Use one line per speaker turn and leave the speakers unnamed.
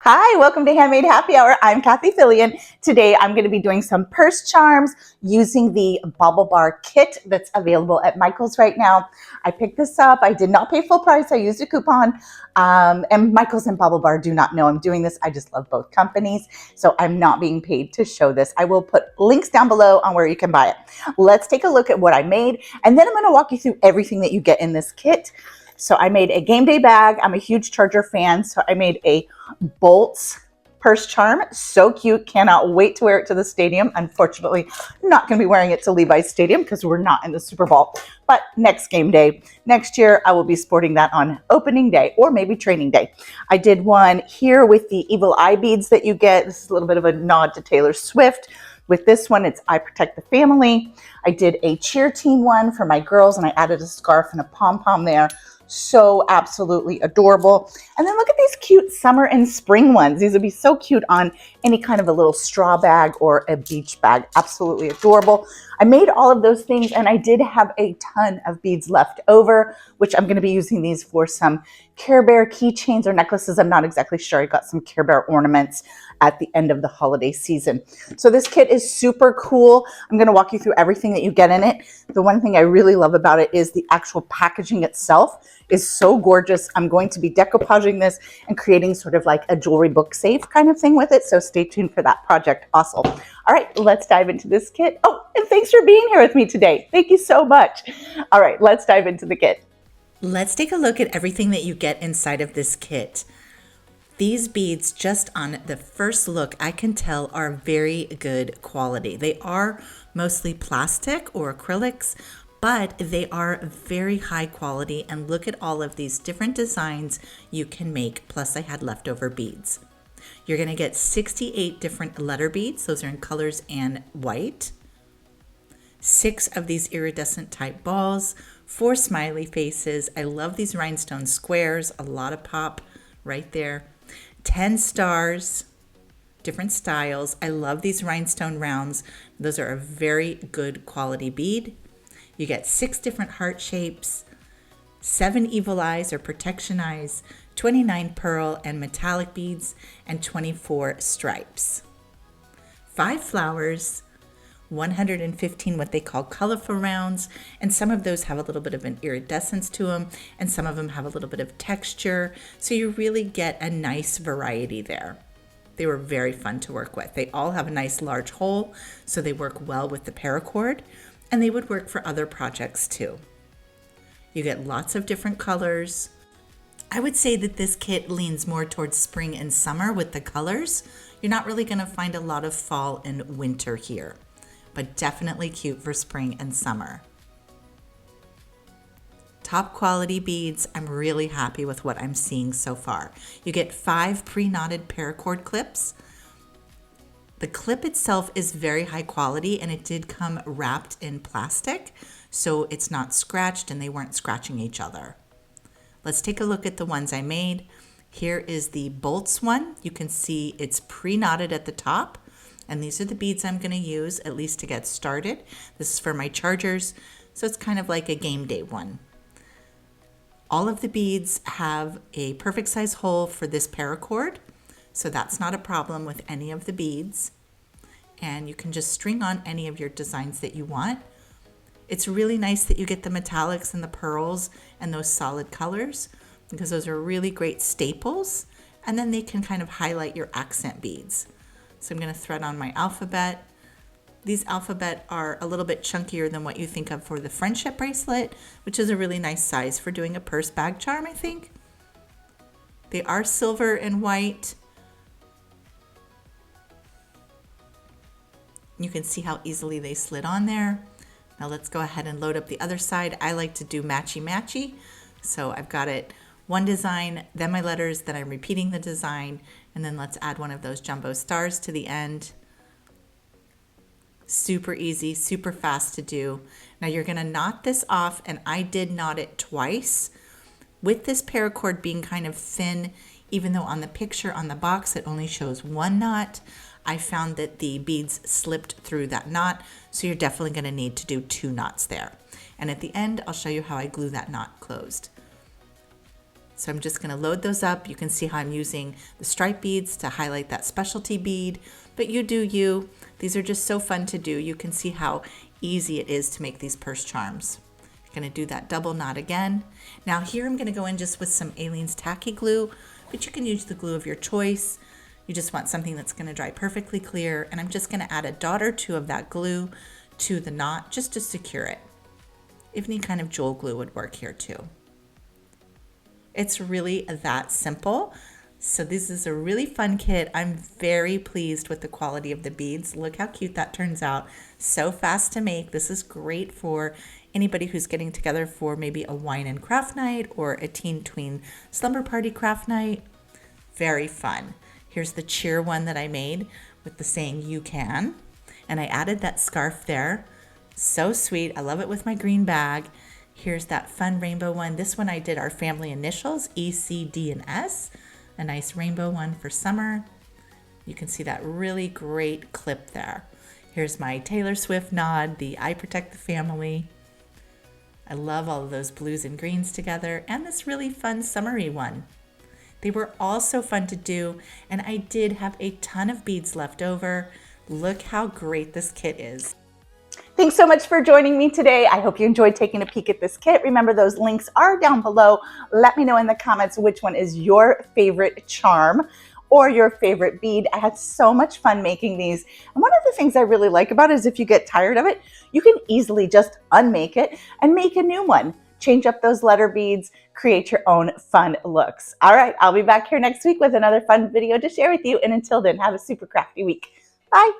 Hi, welcome to Handmade Happy Hour. I'm Kathy Fillion. Today I'm going to be doing some purse charms using the Baublebar kit that's available at Michael's right now. I picked this up. I did not pay full price. I used a coupon. And Michael's and Baublebar do not know I'm doing this. I just love both companies. So I'm not being paid to show this. I will put links down below on where you can buy it. Let's take a look at what I made. And then I'm going to walk you through everything that you get in this kit. So I made a game day bag. I'm a huge Charger fan. So I made a Bolts purse charm. So cute. Cannot wait to wear it to the stadium. Unfortunately, not going to be wearing it to Levi's Stadium because we're not in the Super Bowl. But next game day, next year, I will be sporting that on opening day or maybe training day. I did one here with the evil eye beads that you get. This is a little bit of a nod to Taylor Swift. With this one, it's I Protect the Family. I did a cheer team one for my girls, and I added a scarf and a pom-pom there. So absolutely adorable. And then look at these cute summer and spring ones. These would be so cute on any kind of a little straw bag or a beach bag. Absolutely adorable. I made all of those things, and I did have a ton of beads left over, which I'm going to be using these for some Care Bear keychains or necklaces. I'm not exactly sure. I got some Care Bear ornaments at the end of the holiday season. So this kit is super cool. I'm going to walk you through everything that you get in it. The one thing I really love about it is the actual packaging itself is so gorgeous. I'm going to be decoupaging this and creating sort of like a jewelry book safe kind of thing with it. So stay tuned for that project also. All right, let's dive into this kit. Oh, and thanks for being here with me today. Thank you so much. All right, let's dive into the kit.
Let's take a look at everything that you get inside of this kit. These beads, just on the first look, I can tell are very good quality. They are mostly plastic or acrylics, but they are very high quality. And look at all of these different designs you can make. Plus I had leftover beads. You're going to get 68 different letter beads. Those are in colors and white. 6 of these iridescent type balls, 4 smiley faces. I love these rhinestone squares, a lot of pop right there. 10 stars, different styles. I love these rhinestone rounds. Those are a very good quality bead. You get 6 different heart shapes, 7 evil eyes or protection eyes, 29 pearl and metallic beads, and 24 stripes. 5 flowers, 115 what they call colorful rounds, and some of those have a little bit of an iridescence to them, and some of them have a little bit of texture, so you really get a nice variety there. They were very fun to work with. They all have a nice large hole, so they work well with the paracord, and they would work for other projects too. You get lots of different colors. I would say that this kit leans more towards spring and summer with the colors. You're not really going to find a lot of fall and winter here, but definitely cute for spring and summer. Top quality beads. I'm really happy with what I'm seeing so far. You get 5 pre-knotted paracord clips. The clip itself is very high quality, and it did come wrapped in plastic, so it's not scratched and they weren't scratching each other. Let's take a look at the ones I made. Here is the Bolts one. You can see it's pre-knotted at the top. And these are the beads I'm going to use, at least to get started. This is for my Chargers, so it's kind of like a game day one. All of the beads have a perfect size hole for this paracord, so that's not a problem with any of the beads. And you can just string on any of your designs that you want. It's really nice that you get the metallics and the pearls and those solid colors, because those are really great staples, and then they can kind of highlight your accent beads. So I'm going to thread on my alphabet. These alphabet are a little bit chunkier than what you think of for the friendship bracelet, which is a really nice size for doing a purse bag charm, I think. They are silver and white. You can see how easily they slid on there. Now let's go ahead and load up the other side. I like to do matchy-matchy. So I've got it one design, then my letters, then I'm repeating the design, and then let's add one of those jumbo stars to the end. Super easy, super fast to do. Now you're going to knot this off, and I did knot it twice. With this paracord being kind of thin, even though on the picture on the box it only shows one knot, I found that the beads slipped through that knot, so you're definitely going to need to do 2 knots there. And at the end, I'll show you how I glue that knot closed. So I'm just going to load those up. You can see how I'm using the stripe beads to highlight that specialty bead, but you do you. These are just so fun to do. You can see how easy it is to make these purse charms. I'm going to do that double knot again. Now here I'm going to go in just with some Aleene's tacky glue, but you can use the glue of your choice. You just want something that's going to dry perfectly clear, and I'm just going to add a dot or two of that glue to the knot just to secure it. Any kind of jewel glue would work here too. It's really that simple. So this is a really fun kit. I'm very pleased with the quality of the beads. Look how cute that turns out. So fast to make. This is great for anybody who's getting together for maybe a wine and craft night or a teen tween slumber party craft night. Very fun. Here's the cheer one that I made with the saying "you can," and I added that scarf there. So sweet. I love it with my green bag. Here's that fun rainbow one. This one I did our family initials, E, C, D, and S. A nice rainbow one for summer. You can see that really great clip there. Here's my Taylor Swift nod, the I Protect the Family. I love all of those blues and greens together, and this really fun summery one. They were all so fun to do, and I did have a ton of beads left over. Look how great this kit is.
Thanks so much for joining me today. I hope you enjoyed taking a peek at this kit. Remember, those links are down below. Let me know in the comments which one is your favorite charm or your favorite bead. I had so much fun making these. And one of the things I really like about it is if you get tired of it, you can easily just unmake it and make a new one. Change up those letter beads, create your own fun looks. All right, I'll be back here next week with another fun video to share with you. And until then, have a super crafty week. Bye.